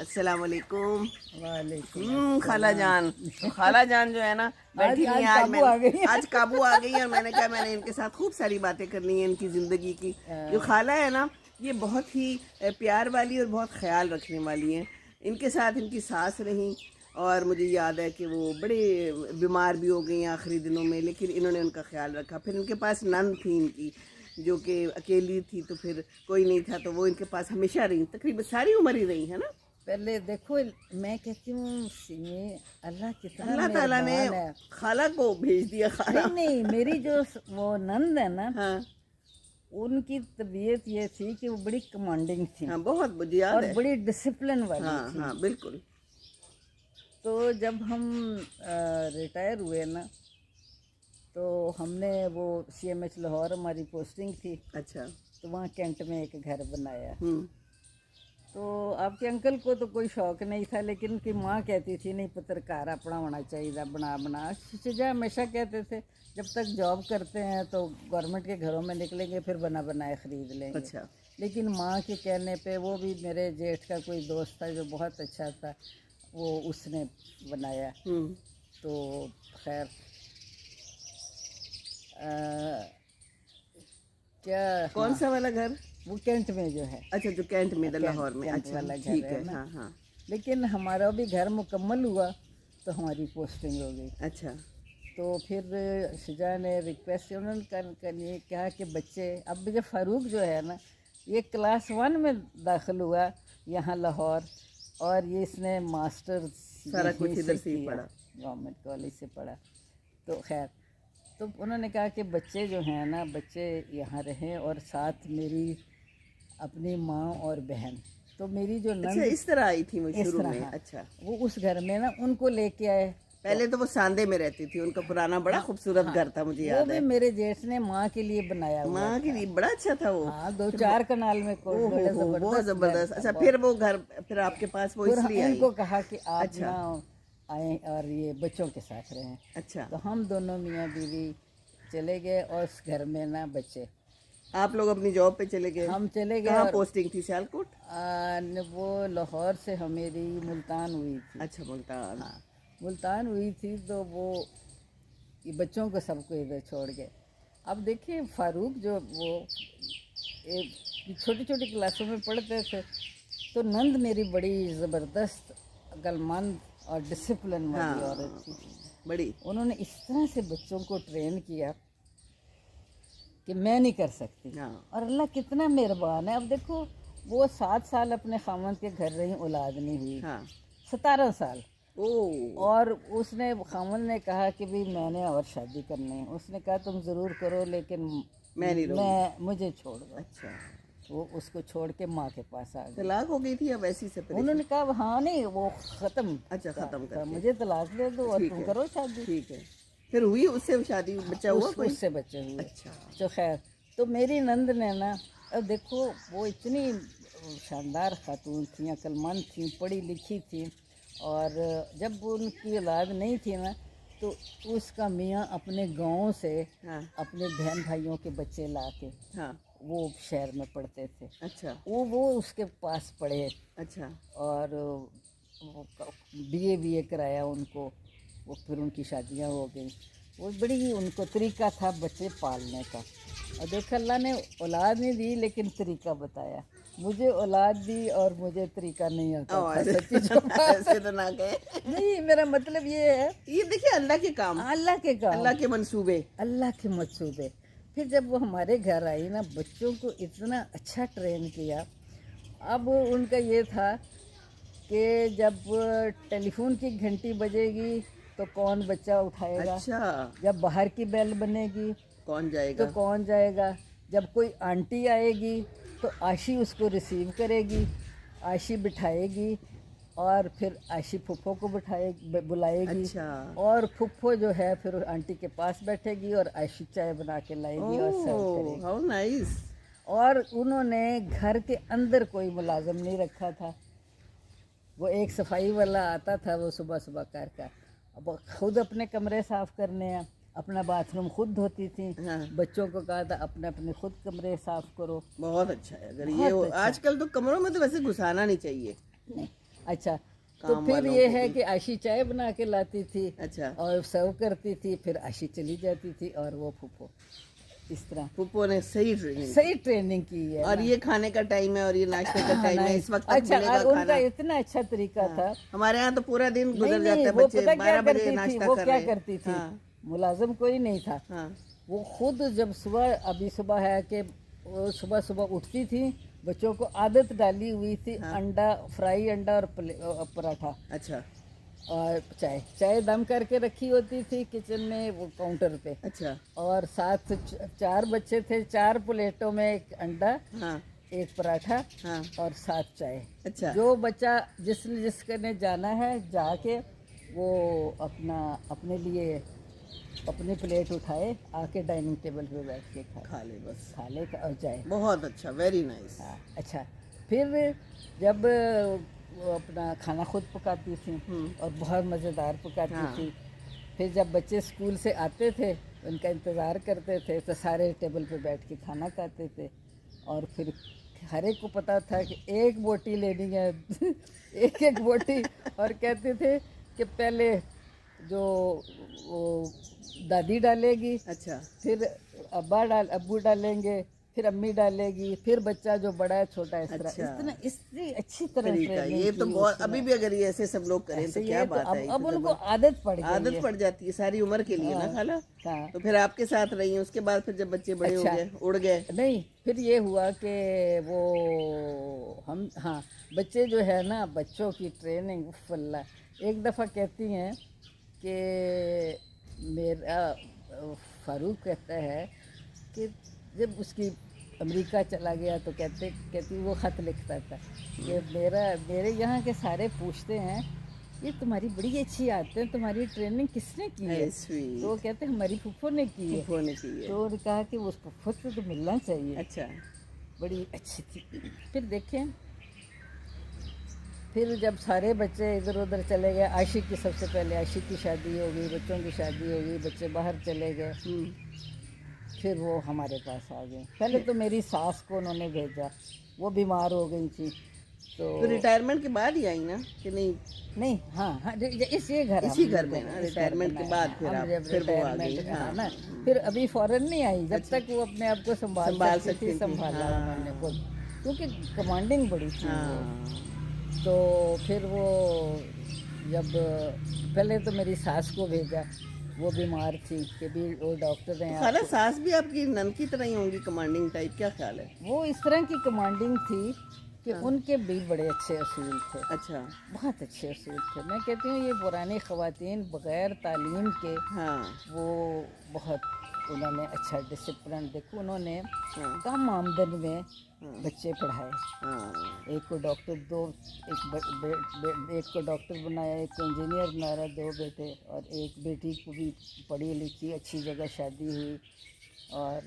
السلام علیکم. وعلیکم خالہ جان جو ہے نا بیٹھی ہوئی ہیں. آج قابو آ گئی اور میں نے کہا میں نے ان کے ساتھ خوب ساری باتیں کرنی ہیں ان کی زندگی کی. جو خالہ ہے نا یہ بہت ہی پیار والی اور بہت خیال رکھنے والی ہیں. ان کے ساتھ ان کی ساس رہیں اور مجھے یاد ہے کہ وہ بڑے بیمار بھی ہو گئی ہیں آخری دنوں میں، لیکن انہوں نے ان کا خیال رکھا. پھر ان کے پاس نند تھی ان کی جو کہ اکیلی تھی، تو پھر کوئی نہیں تھا تو وہ ان کے پاس ہمیشہ رہی، تقریباً ساری عمر ہی رہی ہے نا. پہلے دیکھو میں کہتی ہوں اللہ کتنا اللہ تعالیٰ نے مہربان ہے. خالہ کو بھیج دیا. خالہ نہیں میری جو وہ نند ہے نا ہاں ان کی طبیعت یہ تھی کہ وہ بڑی کمانڈنگ تھی ہاں بہت مجھے یاد اور ہے. بڑی ڈسپلن والی ہاں تھی. ہاں بالکل. تو جب ہم ریٹائر ہوئے نا تو ہم نے وہ سی ایم ایچ لاہور ہماری پوسٹنگ تھی، اچھا. تو وہاں کینٹ میں ایک گھر بنایا. ہوں. تو آپ کے انکل کو تو کوئی شوق نہیں تھا، لیکن ان کی ماں کہتی تھی نہیں پتر کار اپنا ہونا چاہیے، بنا شجا ہمیشہ کہتے تھے جب تک جاب کرتے ہیں تو گورنمنٹ کے گھروں میں نکلیں گے پھر بنا بنائے خرید لیں گے. اچھا. لیکن ماں کے کہنے پہ وہ بھی میرے جیٹھ کا کوئی دوست تھا جو بہت اچھا تھا، وہ اس نے بنایا. تو خیر کیا کون سا والا گھر؟ وہ کینٹ میں جو ہے. اچھا جو کینٹ میں لاہور میں. کینٹ اچھا والا گھر ٹھیک ہے ہے. نا. ہاں ہاں. لیکن ہمارا بھی گھر مکمل ہوا تو ہماری پوسٹنگ ہو گئی. اچھا. تو پھر شجاع نے ریکویسٹ انہوں نے کہا کہ بچے اب جب فاروق جو ہے نا یہ کلاس 1 میں داخل ہوا یہاں لاہور، اور یہ اس نے ماسٹر سارا کچھ ادھر سے ہی پڑھا، گورنمنٹ کالج سے پڑھا. تو خیر تو انہوں نے کہا کہ بچے جو ہیں نا بچے یہاں رہیں اور ساتھ میری اپنی ماں اور بہن. تو میری جو نند اچھا اس طرح آئی تھی وہ اس شروع طرح میں. ہاں. اچھا. وہ اس گھر میں نا ان کو لے کے آئے. پہلے تو وہ ساندے میں رہتی تھی، ان کا پرانا بڑا خوبصورت گھر تھا مجھے وہ یاد بھی ہے. میرے جیٹھ نے ماں کے لیے بنایا ہوا ماں کے تھا. لیے بڑا اچھا تھا وہ. ہاں 2-4 کنال میں بڑا بہت زبردست گھر زبردست. تھا. اچھا پھر وہ گھر پھر آپ کے پاس وہ پھر اس لیے ان آئی. کو کہا کہ آپ اچھا. نا آئیں اور یہ بچوں کے ساتھ رہیں. اچھا. تو ہم دونوں میاں بیوی چلے گئے اور اس گھر میں نا بچے. آپ لوگ اپنی جاب پہ چلے گئے؟ ہم چلے گئے. کہاں اور پوسٹنگ تھی؟ سیالکوٹ؟ وہ لاہور سے میری ملتان ہوئی تھی. اچھا ملتان. ہاں ملتان ہوئی تھی. تو وہ یہ بچوں کو سب کو ادھر چھوڑ گئے. اب دیکھیں فاروق جو وہ چھوٹی چھوٹی کلاسوں میں پڑھتے تھے، تو نند میری بڑی زبردست عقل مند اور ڈسپلن والی عورت تھی. بڑی انہوں نے اس طرح سے بچوں کو ٹرین کیا کہ میں نہیں کر سکتی. اور اللہ کتنا مہربان ہے. اب دیکھو وہ 7 سال اپنے خامند کے گھر رہی، اولاد نہیں ہوئی. 17 سال. اور اس نے خامند نے کہا کہ بھی میں نے اور شادی کرنی ہے. اس نے کہا تم ضرور کرو لیکن مجھے چھوڑ دو. اچھا. وہ اس کو چھوڑ کے ماں کے پاس آ گئی. طلاق ہو گئی تھی یا ویسی سے؟ انہوں نے کہا ہاں نہیں وہ ختم. اچھا ختم کر کے مجھے طلاق دے دو اور تم کرو شادی. ٹھیک ہے. پھر ہوئی اس سے شادی، بچہ ہوا کوئی؟ اس سے بچے ہوئے. اچھا. تو خیر تو میری نند نے نا اب دیکھو وہ اتنی شاندار خاتون تھیں، عقل مند تھیں، پڑھی لکھی تھیں. اور جب ان کی اولاد نہیں تھی نا تو اس کا میاں اپنے گاؤں سے اپنے بہن بھائیوں کے بچے لا کے وہ شہر میں پڑھتے تھے. اچھا. وہ اس کے پاس پڑھے. اچھا. اور بی اے کرایا ان کو. وہ پھر ان کی شادیاں ہو گئیں. وہ بڑی ان کو طریقہ تھا بچے پالنے کا. اور دیکھ اللہ نے اولاد نہیں دی لیکن طریقہ بتایا. مجھے اولاد دی اور مجھے طریقہ نہیں آتا تھا. سچی جو ایسے تو نہ گئے. نہیں میرا مطلب یہ ہے یہ دیکھیے اللہ کے کام، اللہ کے کام، اللہ کے منصوبے، اللہ کے منصوبے. پھر جب وہ ہمارے گھر آئی نا بچوں کو اتنا اچھا ٹرین کیا. اب ان کا یہ تھا کہ جب ٹیلی فون کی گھنٹی بجے گی تو کون بچہ اٹھائے گا. اچھا. جب باہر کی بیل بنے گی کون جائے تو گا، کون جائے گا. جب کوئی آنٹی آئے گی تو عائشی اس کو ریسیو کرے گی، عائشی بٹھائے گی اور پھر عائشی پھپھو کو بلائے گی. اچھا. اور پھپھو جو ہے پھر آنٹی کے پاس بیٹھے گی اور عائشی چائے بنا کے لائے گی اور سرو کرے گی. How nice. اور انہوں نے گھر کے اندر کوئی ملازم نہیں رکھا تھا. وہ ایک صفائی والا آتا تھا، وہ صبح صبح کر اب خود اپنے کمرے صاف کرنے ہیں، اپنا باتھ روم خود دھوتی تھیں. بچوں کو کہا تھا اپنے خود کمرے صاف کرو. بہت اچھا ہے. اگر یہ آج کل تو کمروں میں تو ویسے گھسانا نہیں چاہیے. نہیں अच्छा, तो फिर ये है कि आशी चाय बना के लाती थी अच्छा, और सर्व करती थी, फिर आशी चली जाती थी और वो फूफो इस तरह फूफो ने सही ट्रेनिंग की है। और ये खाने का टाइम है और ये नाश्ते का टाइम है, इस वक्त तक अच्छा, मिलेगा और उनका खाना। इतना अच्छा तरीका था। हमारे यहाँ तो पूरा दिन गुजर नहीं, जाता है, वो बच्चे पता क्या 12 बजे करती थी, नाश्ता वो कर क्या रहे हैं। करती थी, हाँ, मुलाजिम कोई नहीं था, हाँ, वो खुद जब सुबह, अभी सुबह है कि वो सुबह सुबह उठती थी, बच्चों को आदत डाली हुई थी अंडा, फ्राई अंडा और पराठा अच्छा, और चाय दम करके रखी होती थी किचन में, वो काउंटर पे, अच्छा, और साथ 4 बच्चे थे, 4 प्लेटों में एक अंडा, हाँ, एक पराठा हाँ, और 7 चाय। अच्छा, जो बच्चा जिसके ने जाना है जाके वो अपने लिए अपनी प्लेट उठाए, आके डाइनिंग टेबल पे बैठ के खा ले बस, खा ले और जाए। बहुत अच्छा, वेरी नाइस। हाँ, अच्छा, फिर जब वो अपना खाना खुद पकाती थी और बहुत मज़ेदार पकाती थी। फिर जब बच्चे स्कूल से आते थे, उनका इंतज़ार करते थे, तो सारे टेबल पे बैठ के खाना खाते थे और फिर हर एक को पता था कि एक बोटी लेनी है एक एक बोटी, और कहते थे कि पहले जो वो दादी डालेगी, अच्छा, फिर अब्बू डालेंगे, फिर अम्मी डालेगी, फिर बच्चा जो बड़ा है छोटा है, इस तरह अच्छा, इतनी अच्छी तरह तरीका ट्रेनिंग ये तो की बहुत, उसने। अभी भी अगर ये ऐसे सब लोग करें तो ऐसे ही क्या है, तो बात है। अब उनको आदत पड़ गई आदत है। पड़ जाती है सारी उम्र के लिए ना खाला। हाँ, तो फिर आपके साथ रही, उसके बाद फिर जब बच्चे बड़े हो अच्छा। गए, उड़ गए। नहीं, फिर ये हुआ कि वो हम, हाँ, बच्चे जो है ना, बच्चों की ट्रेनिंग फल्ला। एक दफ़ा कहती हैं कि मेरा फारूक कहता है कि जब उसकी अमेरिका चला गया तो कहती वो ख़त लिखता था कि मेरे यहाँ के सारे पूछते हैं ये तुम्हारी बड़ी अच्छी आदत है, तुम्हारी ट्रेनिंग किसने की है? sweet। तो वो कहते हमारी फूफो ने की है। फूफो ने की है। तो उन्होंने कहा कि उस फूफो से तो मिलना चाहिए, अच्छा, बड़ी अच्छी थी। फिर देखें, फिर जब सारे बच्चे इधर उधर चले गए, आशिक की सबसे पहले आशिक की शादी हो गई, बच्चों की शादी हो गई, बच्चे बाहर चले गए, फिर वो हमारे पास आ गए। पहले तो मेरी सास को उन्होंने भेजा, वो बीमार हो गई थी, तो रिटायरमेंट के बाद ही आई ना कि नहीं? नहीं, हाँ हाँ, इसी घर में ना, रिटायरमेंट के बाद फिर आप फिर वो आ गई। हाँ ना, फिर अभी फौरन नहीं आई, जब तक वो अपने आप को संभाल सकती थी, संभाला उन्होंने खुद, क्योंकि कमांडिंग बड़ी थी वो। तो फिर वो जब पहले तो मेरी सास को भेजा, वो बीमार थी कि भी वो डॉक्टर हैं। खाला सास भी आपकी नन की तरह ही होंगी, कमांडिंग टाइप, क्या ख्याल है? वो इस तरह की कमांडिंग थी कि उनके भी बड़े अच्छे असूल थे। अच्छा, बहुत अच्छे असूल थे। मैं कहती हूँ ये पुरानी ख़वातीन बग़ैर तालीम के, वो बहुत उन्होंने अच्छा डिसिप्लिन, देखो उन्होंने कम आमदन में बच्चे पढ़ाए। एक को डॉक्टर, एक को डॉक्टर बनाया, एक को इंजीनियर बनाया, 2 बेटे, और एक बेटी को भी पढ़ी लिखी अच्छी जगह शादी हुई। और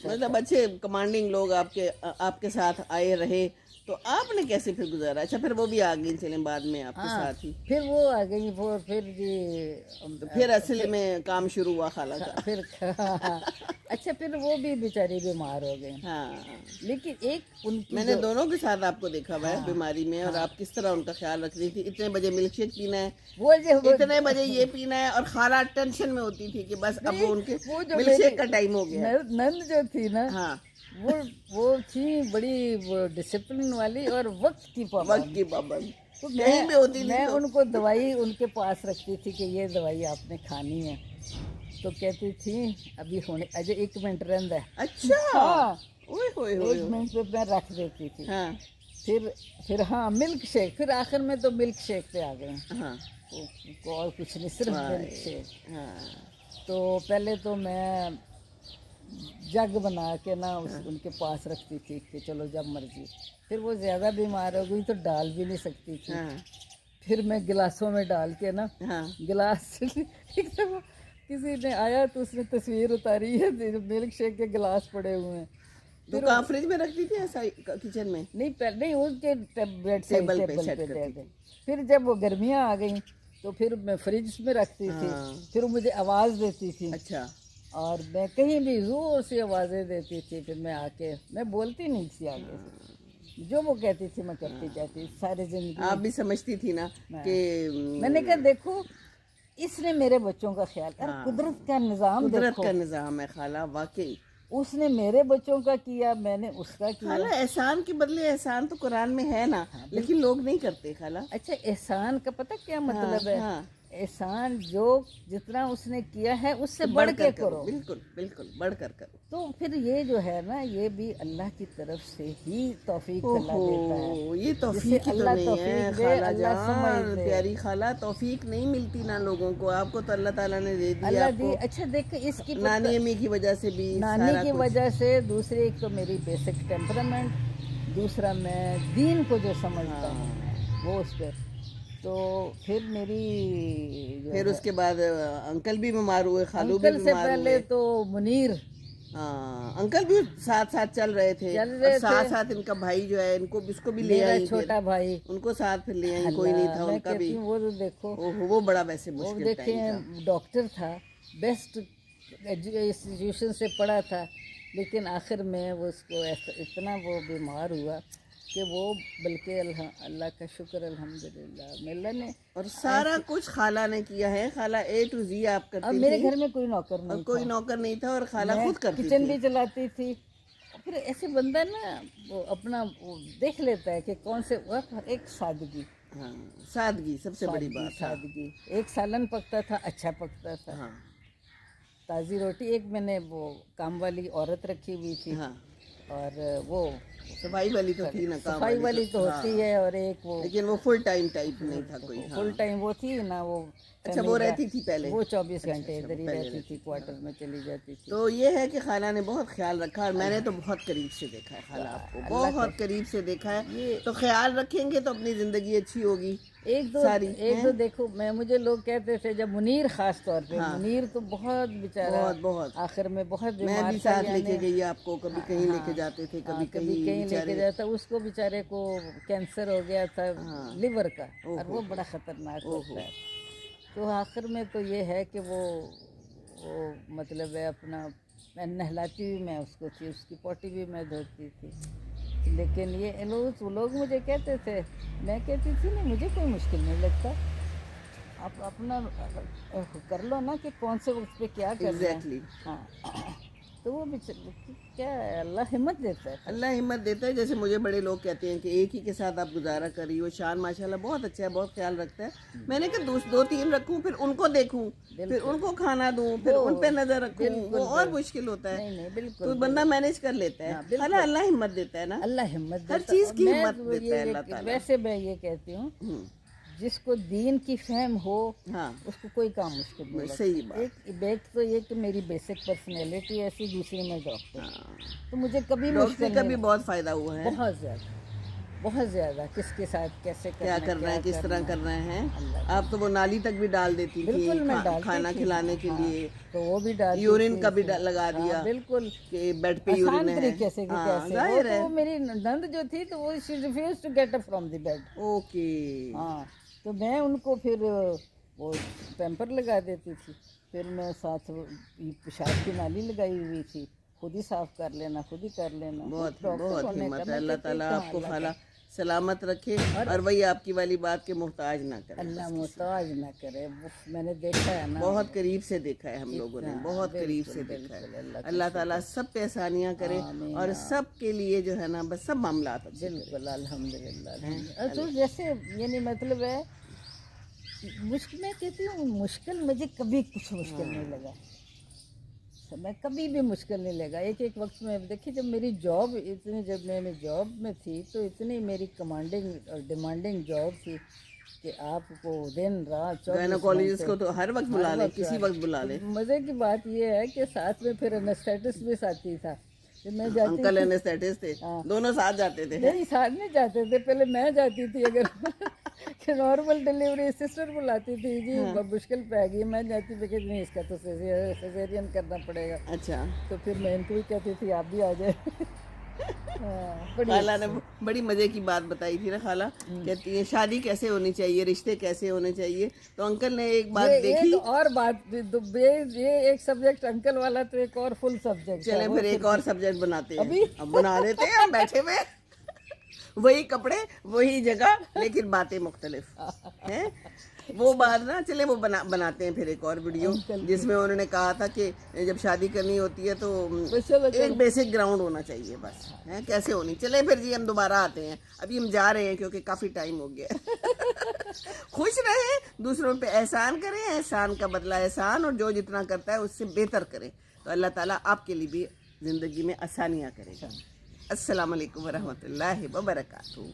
मतलब अच्छे कमांडिंग लोग आपके साथ आए रहे, तो आपने कैसे फिर गुजारा? अच्छा, फिर वो भी आ गई चलें बाद में आपके साथ ही? फिर वो आ गई, वो फिर जी, तो फिर असल में काम शुरू हुआ खाला का। फिर अच्छा, फिर वो भी बेचारी बीमार हो गई। हाँ, लेकिन एक उनकी, मैंने दोनों के साथ आपको देखा हुआ है बीमारी में, और आप किस तरह उनका ख्याल रख रही थी। इतने बजे मिल्क शेक पीना है, वो इतने बजे ये पीना है, और खाला टेंशन में होती थी कि बस अब वो उनके मिल्क शेक का टाइम हो गया। नंद जो थी ना, हाँ, वो थी बड़ी वो डिसिप्लिन वाली और वक्त की पाबंद। तो कहीं भी होती मैं उनको दवाई उनके पास रखती थी कि ये दवाई आपने खानी है, तो कहती थी अभी होने अजय 1 मिनट रंद है। अच्छा, हाँ, ओए 1 मिनट पे मैं रख देती थी। हाँ, फिर हाँ, मिल्क शेक, फिर आखिर में तो मिल्क शेक पे आ गए। हाँ, और कुछ नहीं, सिर्फ मिल्क शेक। हाँ, तो पहले तो मैं जग बना के ना उनके पास रखती थी कि चलो जब मर्जी। फिर वो ज़्यादा बीमार हो गई तो डाल भी नहीं सकती थी। फिर मैं गिलासों में डाल के ना, गिलास एक दफ़ा किसी ने आया तो उसने तस्वीर उतारी है, मिल्क शेक के गिलास पड़े हुए हैं। तो कहाँ फ्रिज में रखती थी ऐसा किचन में? नहीं, उनके टेबल पे। फिर जब वो गर्मियाँ आ गई तो फिर मैं फ्रिज में रखती थी, फिर वो मुझे आवाज़ देती थी। अच्छा, और मैं कहीं भी ज़ोर से आवाज़ें देती थी, फिर मैं आके, मैं बोलती नहीं थी आगे से, जो वो कहती थी मैं करती जाती सारी जिंदगी। आप भी समझती थी ना कि मैंने कहा देखो इसने मेरे बच्चों का ख्याल, यार कुदरत का निज़ाम कुदरत देखो, का निज़ाम है खाला, वाकई। उसने मेरे बच्चों का किया, मैंने उसका किया। खाला एहसान के बदले एहसान तो कुरान में है ना, लेकिन लोग नहीं करते खाला। अच्छा एहसान का पता क्या मतलब है? हाँ। एहसान जो जितना उसने किया है उससे बढ़ के करो। बिल्कुल बिल्कुल बढ़ कर करो। तो फिर ये जो है ना, ये भी अल्लाह की तरफ से ही तौफीक अल्लाह देता है। ये तौफीक ही तो अल्लाह नहीं है तौफीक दे, खाला अल्लाह समझ जान, दे। प्यारी खाला, तौफीक नहीं मिलती ना लोगों को। आपको तो अल्लाह ताला ने दे दी अल्लाह दी। आपको, अच्छा देख इसकी नानी अम्मी की वजह से भी नानी सारा की कुछ। वजह से, दूसरी एक तो मेरी बेसिक टेम्परामेंट, दूसरा मैं दीन को जो समझता हूँ वो उस पर। तो फिर मेरी जो फिर है, उसके बाद अंकल भी बीमार हुए, खालू भी अंकल से बीमार पहले हुए। तो मुनीर, हाँ, अंकल भी साथ साथ चल रहे थे, और साथ साथ इनका भाई जो है, इनको इसको भी ले मेरा आई, छोटा भाई, उनको साथ फिर ले आई, कोई नहीं था मैं उनका भी। कहती हूँ वो तो देखो, ओहो, वो बड़ा वैसे वो मुश्किल देखे टाइम था। डॉक्टर था, बेस्ट इंस्टीट्यूशन से पढ़ा था, लेकिन आखिर में वो उसको इतना वो बीमार हुआ कि वो, बल्कि अल्लाह का शुक्र अल्हम्दुलिल्लाह मिला ने। और सारा कुछ खाला ने किया है। खाला A to Z आप अब करती मेरे थी, घर में कोई नौकर और नहीं कोई था, नौकर नहीं था, और खाला मैं खुद करती किचन थी। भी चलाती थी। फिर ऐसे बंदा ना वो अपना वो देख लेता है कि कौन से एक सादगी, हाँ, सादगी सबसे बड़ी बात। हाँ, सादगी। एक सालन पकता था, अच्छा पकता था, हाँ, ताज़ी रोटी। एक मैंने वो काम वाली औरत रखी हुई थी, हाँ, और वो सफाई वाली तो थी ना, काम सफाई वाली तो हाँ, होती है, और एक वो लेकिन वो फुल टाइम टाइप नहीं था कोई। हाँ। फुल टाइम वो थी ना, वो अच्छा, वो रहती थी पहले। वो 24 घंटे अच्छा, इधर ही पहले रहती थी, क्वार्टर में चली जाती थी। तो ये है कि खाला ने बहुत ख्याल रखा, और मैंने तो बहुत करीब से देखा है खाला, आपको बहुत करीब से देखा है। तो ख्याल रखेंगे तो अपनी ज़िंदगी अच्छी होगी। एक दो देखो, मुझे लोग कहते थे, जब मुनीर खास तौर पे, मुनीर तो बहुत बेचारा, बहुत आखिर में बहुत मैं बीमार भी था, साथ लेके गई आपको, कभी कहीं लेके जाते थे, कभी कहीं लेके जाता। उसको बेचारे को कैंसर हो गया था लिवर का, और वो बड़ा खतरनाक होता है। तो आखिर में तो ये है कि वो मतलब है अपना, मैं नहलाती भी मैं उसको थी, उसकी पोटी भी मैं धोती थी। लेकिन ये लोग मुझे कहते थे, मैं कहती थी नहीं, मुझे कोई मुश्किल नहीं लगता, आप अपना कर लो ना कि कौन से वक्त पे क्या करना है। हाँ, तो वो क्या है, अल्लाह हिम्मत देता है। अल्लाह हिम्मत देता है। जैसे मुझे बड़े लोग कहते हैं कि एक ही के साथ आप गुजारा कर रही हो, शान माशाल्लाह बहुत अच्छा है, बहुत ख्याल रखता है। मैंने कहा दो तीन रखूं, फिर उनको देखूं, फिर उनको खाना दूं, फिर उन पे नजर रखूं, वो और मुश्किल होता है। नहीं बिल्कुल, तो बंदा मैनेज कर लेता है। अल्लाह हिम्मत देता है ना, अल्लाह हिम्मत देता हर चीज की हिम्मत देता है अल्लाह ताला। वैसे मैं ये कहती हूँ, जिसको दीन की फहम हो, हाँ, उसको कोई काम मुश्किल नहीं लगता। सही बात। एक तो ये कि मेरी बेसिक पर्सनैलिटी ऐसी, दूसरी मैं डॉक्टर, तो मुझे कभी डॉक्टरी मुश्किल का भी बहुत फायदा हुआ है, बहुत ज़्यादा। किसके साथ कैसे क्या करना है, किस तरह करना है। आप तो वो नाली तक भी डाल देती थी खाना खिलाने के लिए, तो वो भी डाल, यूरिन का भी लगा दिया, बिल्कुल कि बेड पे यूरिन है। तरीके से कैसे, वो मेरी नंद जो थी, तो वो she refuse to get up from the bed. Okay. हाँ, तो मैं उनको फिर वो पैम्पर लगा देती थी, फिर मैं साथ पेशाब की नाली लगाई हुई थी, खुद ही साफ कर लेना, खुद ही कर लेना। बहुत हिम्मत है। अल्लाह ताला आपको खाला सलामत रखे, और वही आपकी वाली बात के मोहताज ना करे, अल्लाह मोहताज ना करे। मैंने देखा है ना, बहुत करीब से देखा है हम लोगों ने, बहुत करीब से देखा है। अल्लाह ताला सब पे आसानियाँ करे, और सब के लिए जो है ना, बस सब मामला बिल्कुल अल्हम्दुलिल्लाह। तो जैसे यानी मतलब है, मुश्किल, मैं कहती हूँ मुश्किल मुझे कभी कुछ मुश्किल नहीं लगा, मैं कभी भी मुश्किल नहीं लगा। एक वक्त में देखिए, जब मेरी जॉब इतनी, जब मैं जॉब में थी, तो इतनी मेरी कमांडिंग और डिमांडिंग जॉब थी कि आपको दिन रात गायनोकोलॉजिस्ट को तो हर वक्त बुला ले, किसी वक्त बुला ले। मज़े की बात ये है कि साथ में फिर एनेस्थेटिस्ट भी साथी था। मैं जाती अंकल एनेस्थेटिस्ट थे, दोनों साथ जाते थे। नहीं, साथ नहीं जाते थे, पहले मैं जाती थी। अगर कि नॉर्मल डिलीवरी सिस्टर बुलाती थी, जी मुश्किल पे आ गई, मैं जाती थी कि नहीं, इसका तो सिजेरियन करना पड़ेगा। अच्छा, तो फिर मैं इनको भी कहती थी आप भी आ जाए। खाला ने बड़ी मजे की बात बताई थी ना, खाला कहती है शादी कैसे होनी चाहिए, रिश्ते कैसे होने चाहिए। तो अंकल ने एक बात देखी, एक और बात, ये एक सब्जेक्ट अंकल वाला, तो एक और फुल सब्जेक्ट। चले फिर एक और सब्जेक्ट बनाते हैं, अब बना लेते हैं हम बैठे हुए। وہی کپڑے وہی جگہ لیکن باتیں مختلف ہیں. وہ بات نا چلے وہ بناتے ہیں پھر ایک اور ویڈیو جس میں انہوں نے کہا تھا کہ جب شادی کرنی ہوتی ہے تو ایک بیسک گراؤنڈ ہونا چاہیے بس ہے کیسے ہونی. چلے پھر جی ہم دوبارہ آتے ہیں, ابھی ہم جا رہے ہیں کیونکہ کافی ٹائم ہو گیا. خوش رہیں, دوسروں پہ احسان کریں, احسان کا بدلہ احسان, اور جو جتنا کرتا ہے اس سے بہتر کریں تو اللہ تعالیٰ آپ کے لیے بھی زندگی میں آسانیاں کرے گا. السلام علیکم ورحمۃ اللہ وبرکاتہ.